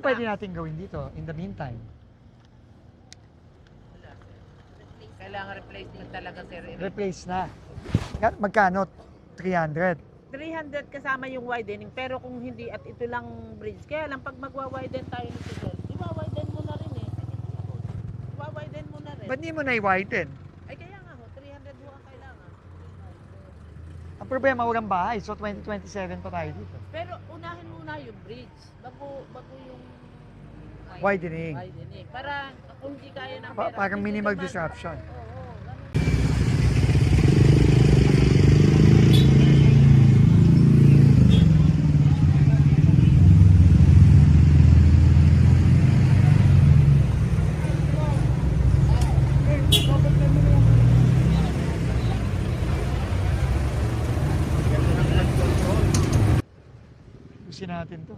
Pwede natin gawin dito in the meantime. Kailangan replacement talaga, sir. Replace na. Magkano? 300. 300 kasama yung widening, pero kung hindi at ito lang bridge, kaya lang pag magwa-widen tayo nito, sir, i-widen mo na rin eh. I-widen mo na rin. Ba't di mo na i-widen? Ay kaya nga ho, 300 ho ang kailangan. Ang problema, walang bahay. So, 2027 pa tayo dito. Pero unahin muna yung bridge, bago yung Widening. widening. Para kung hindi kaya ng Parang hindi minimal naman- disruption. Oo, ganun. Gusto natin to.